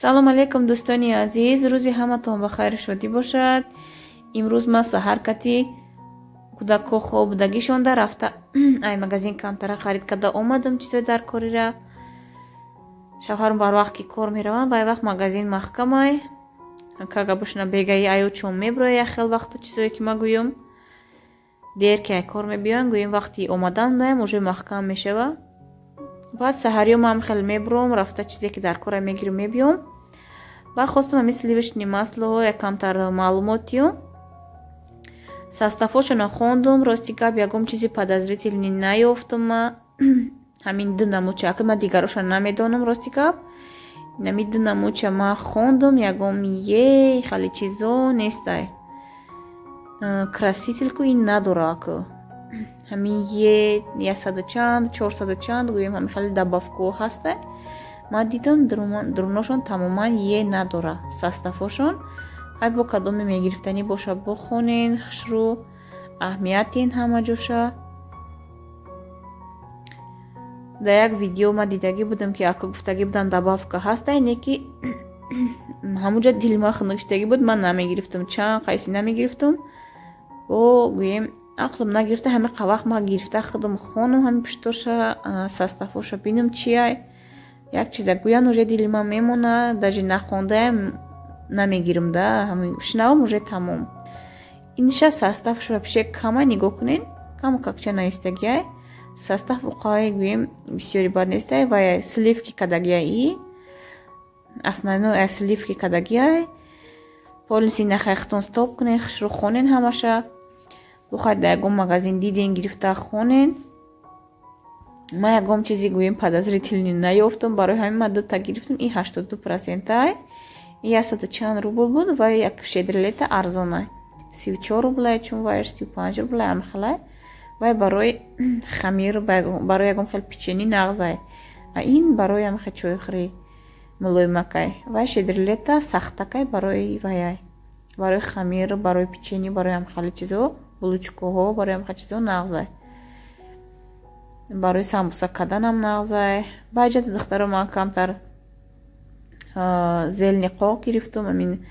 салом алейкум дӯстони азиз, рӯзи ҳаматон ба хайру шодӣ бошад. имрӯз ман саҳаркати кӯдако хобдагишонда рафта ай магазин камтара харид карда омадам чизои даркорира. шавҳарам барвақт ки кор мераванд вай вақт магазин маҳкамай кага бошна бегаи аю чон меброя яхел вақту чизое ки ма гӯём дер ки ай кор мебиён гӯем вақти омадан даем уже маҳкам мешава. баъд саҳариё ман хеле мебурам рафта чизе ки дар кора мегирам мебиём. баъд хостам ами сливочни маслоҳо якамтар маълумотиё составҳошона хондум. рости гап ягон чизи подозрительни наёфтум. ма ҳамин ду намуча ака ма дигарошон намедонам. рости гап ҳамин ду намуча ма хондум. ягон е хали чизо нестай красительку ин надора ака ҳамин е 100 чанд 400 чанд гӯем ҳамин хали добавкаҳо ҳастай. ман дидам дурношон тамоман е надора составҳошон. хай бо кадоме мегирифтанӣ боша бохонен хушрӯ аҳамиятин ҳама ҷоша. дар як видео ма дидагӣ будам ки ака гуфтагӣ будам добавка ҳастай не ки ҳамуҷа дили ма хунуктагӣ буд. ман намегирифтам чанд қайси намегирифтам о гӯем ақлам нагирифта. ҳами қавақт ма гирифта худам хонам ҳами пуштоша составҳоша бинам чиай як чиза гӯян уже дили ман мемона даже нахондаам намегирам да ҳами шунавам уже тамом. инша составша пише кама нигоҳ кунен кама какча наистагиай состав уқаи гӯем бисёри бад нестай вай сливки кадагиаи основной сливки кадагиай полиси нахайхтон стоп кунен хушрӯ хонен ҳамаша бухай да ягон магазин диден гирифта хонен. ма ягон чизи гӯем подозрительни наёфтам. барои ҳамин ма дута гирифтам. ин 82%ай 100 чанд рубл буд ва як шедрилета арзонай 34 рублай чун вайш 35 рублай амхалай вай барои хамир барои ягон хел печени нағзай ин барои амхе чойхӯри мулоимакай вай шедрилета сахтакай барои ваяй барои хамир барои печени барои амхали чизо булучкаҳо барои амхали чизо нағзай барои самбуса каданам нағзай. баъҷати духтаро ман камтар зелни qoq гирифтам. амин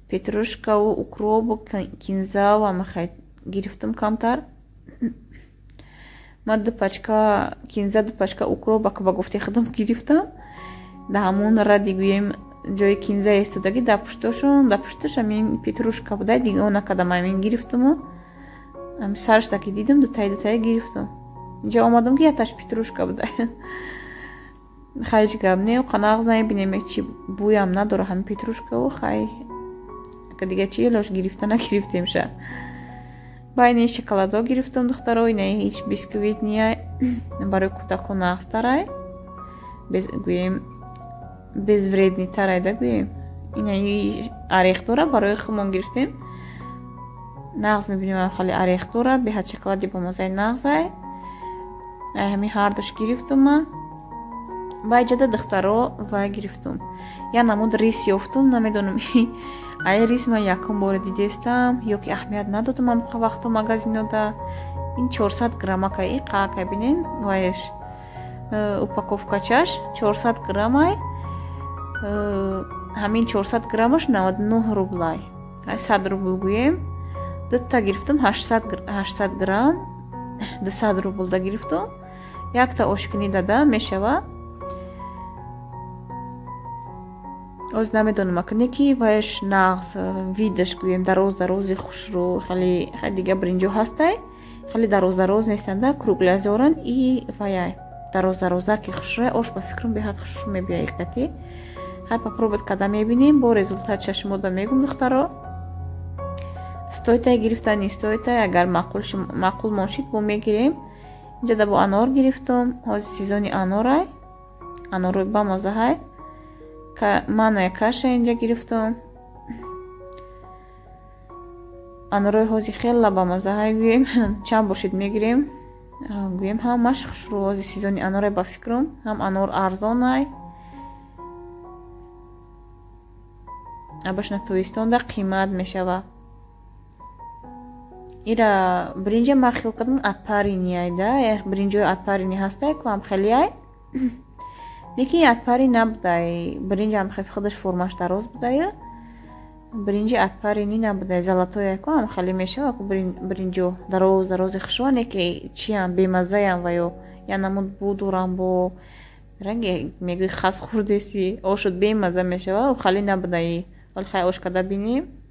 петрушкаву укробу кинзаву амахай гирифтам камтар. ман ду пачка кинза ду пачка укроб ака ба гуфти худам гирифтам. да ҳамон ради гӯем ҷои кинза истодаги да пуштошон да пушташ амин петрушка будай дига он накадам амин гирифтаму ами сарштаки дидам дутаи гирифтам. инҷа омадам ки яташ петрушка будай хай гап не қанағз набинем чи бӯям надора ҳами петрушкаву хай ака дига чи илош гирифта нагирифтем ша. байни шоколадо гирифтам духтаро. инаи ҳеҷ бисквит ния барои кӯдако нағзтарай гӯем безвреднитарай да гӯем инаи орех дора барои хумон гирифтем. нағз мебинем хали орех дора беҳад шоколади бомазаи нағзай ай ҳами ҳардуш гирифтам. ма байҷада духтаро вай гирифтам. я намуд рис ёфтам. намедонам ай рис ман якум бора дидестам ё ки аҳамият надодам ам вақту магазинода. ин 400 граммакай и қаакай бинен вайш упаковкачаш 400 граммай ҳамин 400 граммаш 99 рублай ай 100 рубл гӯем. дута гирифтам 800 грамм 200 рубл да гирифтам. якта ошкини дада мешава. оз намедонам акне ки вайш нағз видаш гӯем дарози хушрӯ хали дига бринҷо ҳастай хали дароз нестанда круглазоран и ваяй дароза ки хушрӯ ош ба фикрам беҳад хуш мебия икати. хай попробовать карда мебинем бо результатша шумода мегум духтаро. стоитай гирифтани стоитай агар маъқул мошид бо мегирем. инҷа да бо анор гирифтам. ҳозир сезони анорай анорҳои бамазаҳай манная каша инҷа гирифтам. анорҳои ҳозир хела бамазаҳай гӯем чанд бошид мегирем гӯем ҳамаш хушрӯ ҳозир сезони анорай ба фикрам ҳам анор арзонай абашна тоистонда қимат мешава. ира бринҷа ма хел кардам атпарини айда бринҷои атпарини ҳастай ку ам хелиай یکی ادپری نبوده، برنجم خیلی خودش فرمش دراز بوده، برنج ادپری نبوده، زلاتوی که هم خیلی میشه و برنجو دراز خشوانه که چی هم بیمزه هم و یا نمود بودورم با رنگ میگوی خاص خورده سی او شد بیمزه میشه و خیلی نبوده، ولی خیلی اوش کده بینیم.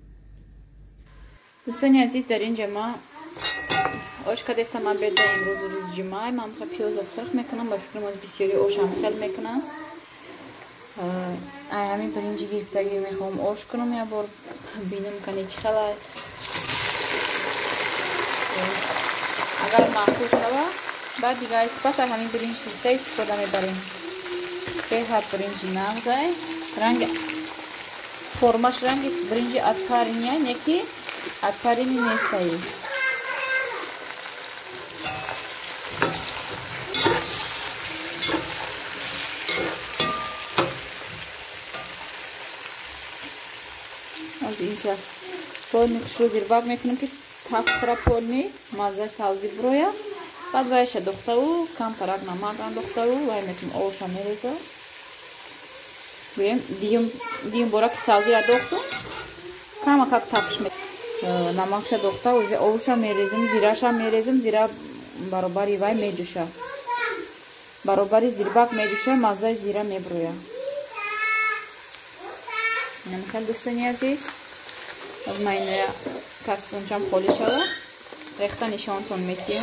دوستانی عزیز در اینجا ما اوش کده است، ما بیده امروز روز جمعه ما میخواه پیوز سرخ میکنم، با فکرم از بسیاری اوش هم خیلی میکنم. همین برنجی گرفتگی میخوام اوش کنم یا بار بینم کنی چی خیلی اگر معقول شده بعد دیگه اسپاس همین برنج گرفته استفاده میبریم به هر برنجی نغزه رنگ فرمش رنگ برنج ادپرینی یکی ادپرینی نیسته. از اینجا پولنی خشو زیر باگ میکنم که تفخره پولنی مازش تازی برویا بعد وایش دخته و کم پرک نمک اندخته و وای میکنم اوشا میریزه دیم بورا که تازی را دختم کم اکاک تفش میکنم نمکش دخته و اوشا میریزم زیراشا میریزم زیرا برابری وای میجوشه برابری زیر باگ میجوشه مازه زیرا میبرویا. خیلی دوستانی عزیز از ما این کفتونچم خالی شده ریخته نشانتون میتیم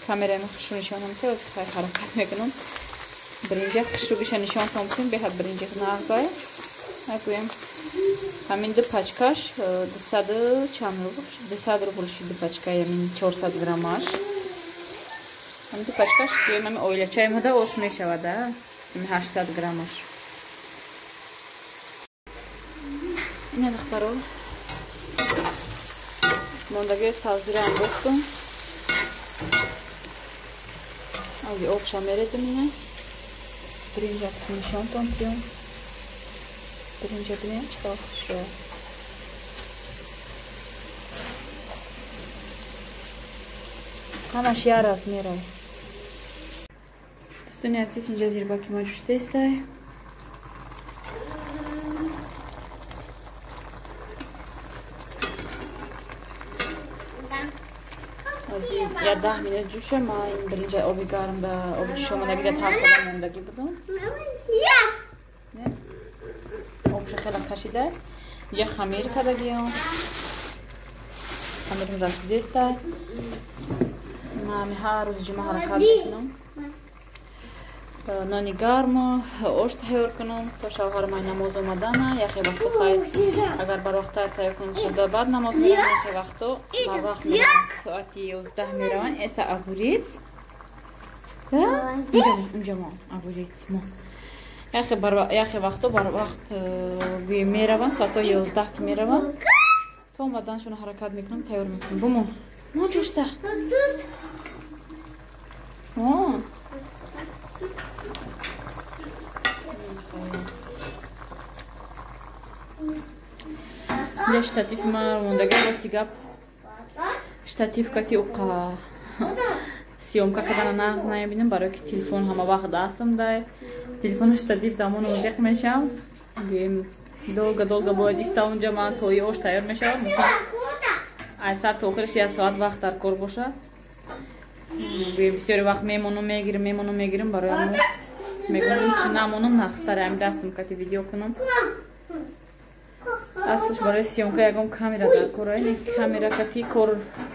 کامرای خشو نشانم که خیلی حرکت میکنم برنجه خشو بشه نشانتون میتیم به حد برنجه نغزای نگویم همین دو پچکاش 200 رو بلشی دو پچکا همین 400 گرماش همین دو پچکاش که همین اویل چای مده اوش میشوده همین 800 گرماش اینه دختر رو موندگی سازی رو انداختم از آبشا میریزم اینه برنجه نشانتون بیام برنجه بینیم چقدر خوش رو همش یه راز میره. دوستانی عزیز اینجا زیر باکی ما جوشته استه از یه 10 مینت جوشه ما این برنجه آبی گرم دا آبی شما نگیره تا موندگی بودم آبش خیلی کشیده یه خمیر کدگی هم خمیر رسیده است ما هر روز جمعه حرکت میکنم نانی گرم اوش تهیار کنم تا شوهر من نماز اومدن یخی وقت خیلی اگر بر وقت تهیار کنم خدا بعد نماز میرم یخی وقتا بر وقت میرم ساعتی 11 میرم ایتا اگوریت اینجا ما اگوریت ما یخی وقتا بر وقت میروم ساعت 11 که میروم تا اومدنشون حرکت میکنم تیار میکنم بمون ما جوشته اینجا شتاتیف ما موندگه راستی گپ شتاتیف کتی اوقا سیومکا کدن نغز نبینم برای که تلفن همه وقت دستم ده تلفن شتاتیف دامون موزیق میشم долго باید ایستا اونجا من توی اوش تیار میشم از سر تا آخرش یه ساعت وقت در کار باشه بسیاری وقت میمونم برای همون میگونم چی نمونم نخستر همین دستم کتی ویدیو کنم اصلش برای سیومکا یکم کامیرا در کار این کامیرا کتی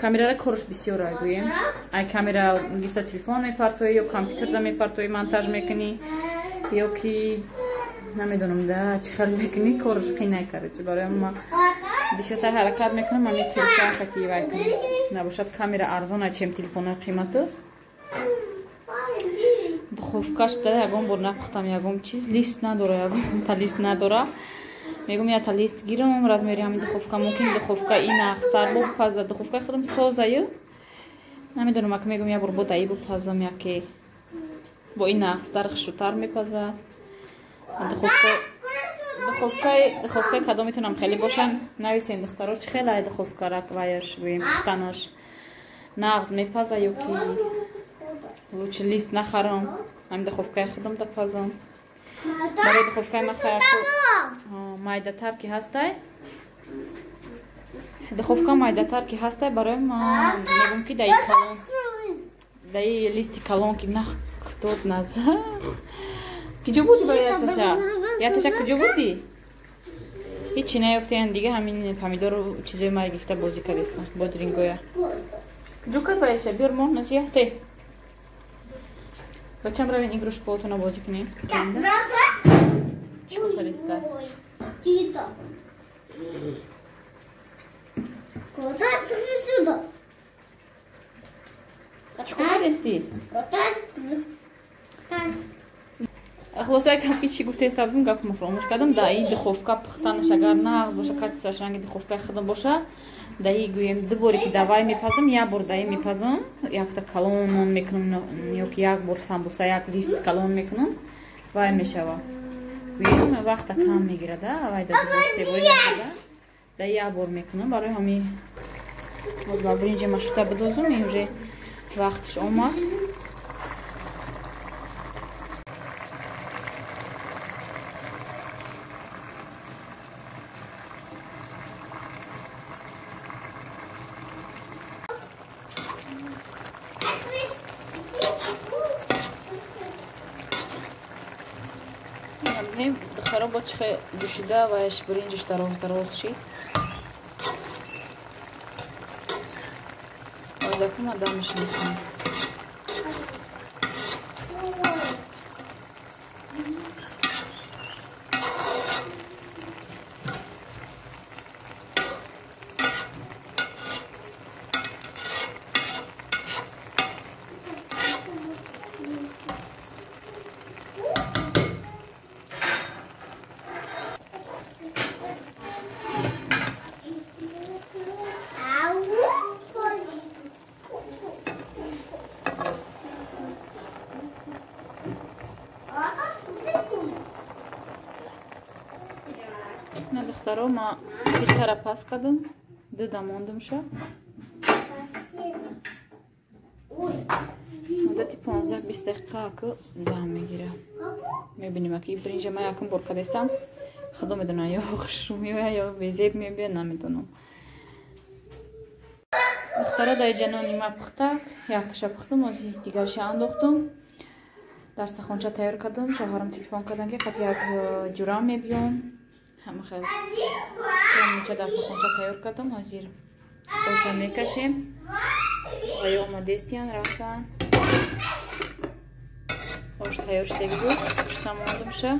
کامیرا را کارش بسیار گویم ای کامیرا گیفت تلفن میپرتوی یا کامپیوتر دا میپرتوی مونتاژ میکنی یا کی نمیدونم ده چی خیلی میکنی کارش خیلی نکرده برای ما بسیارتر حرکت میکنم من تلفن خطی وای کنم نباشد کامیرا ارزان چیم تلفن قیمته دخوفکاش ده یکم بر نپختم یکم چیز لیست نداره یکم تا لیست نداره میگم یا تا لیست گیرم راز میری همین دخوفکا ممکن دخوفکا این اخستر بپزه دخوفکا خودم سازه یا نمیدونم اگه میگم یا بر بود ای بپزم یا که با این اخستر خشوتر میپزه دخوفکای کدام میتونم خیلی باشن نویسین دخترها چه خیلی دخوفکا رکوایش بیم پختنش نغز میپزه یا کی لوچه لیست نخرم هم دخوفکای خودم دپزم برای دخوفکای مخیر مایده تر که هسته دخوفکا مایده تر که هسته برای ما میگم که دایی کلون دایی لیستی کلون که نخ کتود نزد کجا بودی برای یتشا؟ یتشا کجا بودی؟ هیچی نیفتین دیگه همین پامیدور و چیزای ما گفته بازی کردیستن با درینگویا جوکر باشه بیار مون نزیه تی بچم روین ایگروشک باتونا بازی کنیم چی کردیسته؟ Tita. Куда ты сюда? چی کردیستی؟ Тас. خلاصه که هیچی گفته استابیم گپ مفهومش کردم دایی دخوفکا پختنش اگر نغز باشه کسی رنگ دخوفکا خودم باشه دایی گویم دو باری که دوای میپزم یا بار دایی میپزم یک تا کلون میکنم یا که یک بار سامبوسا یک لیست کلون میکنم وای میشوه گویم وقت کم میگیره ده وای دو بار سه باری نشده دایی یک بار میکنم برای همین باز با برنج مشروطه بدوزم اینجا وقتش اومد دخترها با چه دوشیده وش برنجش دراز شید آزاکم آدمش میکنم نه دخترها ما بیشتر پس کردم دیده موندم شد مدتی 15-20 دقیقه که دم میگیره میبینیم که برنج ما یکم بار کردستم خدا میدونه یا خوشو میوه یا بیزیب میبینه نمیدونم دخترها دای جنانی ما پختک یک تشه پختم از دیگرش انداختم در سخونچه تیار کردم شوهرم تلفن کردن که قد یک جورام میبیام همه خیلی میچه در سخونچه تیار کردم حاضر باشا میکشیم آیا اومده استیان رفتن باش تیار شدگی بود تمامدم شه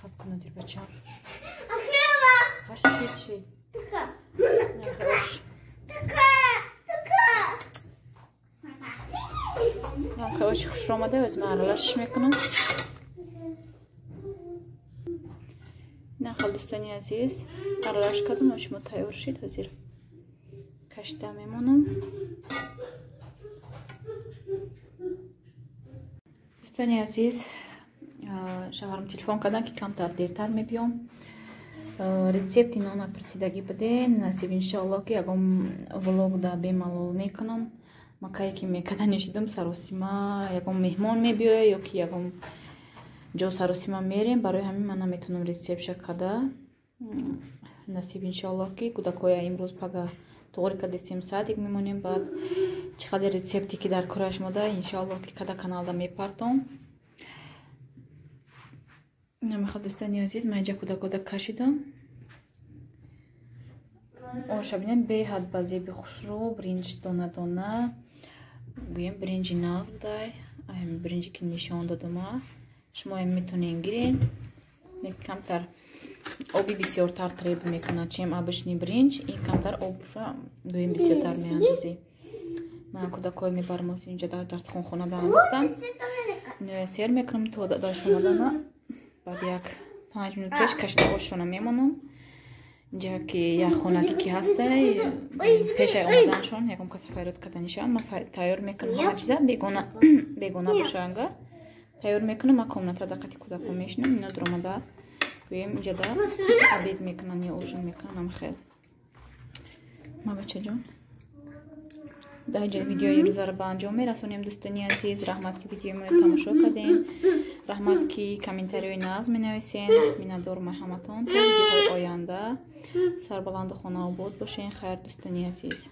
خط کنه دیر بچه هشت شید خیلی خوش آمده از مرالش میکنم نه خیلی دوستانی عزیز مرالش کردم و شما تیار شید حاضر کشته میمونم دوستانی عزیز شوهرم تلفن کردن که کمتر دیرتر میبیام рецепти нона присидаги баде насиб иншаллоҳ ки ягон влог да бемалол мекунам макае ки мекада нишидам саросима ягон меҳмон мебиёя ё ки ягон ҷо саросима мерем барои ҳамин ман наметунам рецептша када насиб иншаллоҳ ки кӯдакоя имрӯз пага тоғри кадесем саадик мемонем баъд чӣ қадар рецепте ки дар кораш мода иншаллоҳ ки када каналда мепартом намехад дӯстони азиз ман инҷа кӯдакода кашидам оша бинем беҳад ба зеби хушрӯ бринҷ дона дона гӯем бринҷи нағз будай бринҷи ки нишон додама шумо метонен гирен камтар оби бисёртар треб мекунад чем обычный бринҷ ин камтар обша гӯем бисёртар меандозӣ ман кӯдакое мебарам инҷа дар дастхонхона даандохтам сер мекунам то дадаш омадана баъд як 5 минут пеш кашида ошона мемонам اینجا که یا خونکی که هسته پیش اومدنشون یکم کسی فایرات کردنشان ما تیار میکنم همه چیزا بیگونه باشنگا تیار میکنم ما کامنت دقتی کودکو میشنم اینا درآمده گویم اینجا دا عبید میکنن یا اوشن میکنن هم خیلی ما بچه جان در اینجا ویدیوی روزا رو به انجام میرسونیم دوستانی عزیز رحمت که ویدیو ما تماشا کردین رحمت که کامنتاری نظم مینویسین میندارم همتون تا ویدیوهای آینده سربلند خانه آباد باشین خیر دوستانی عزیز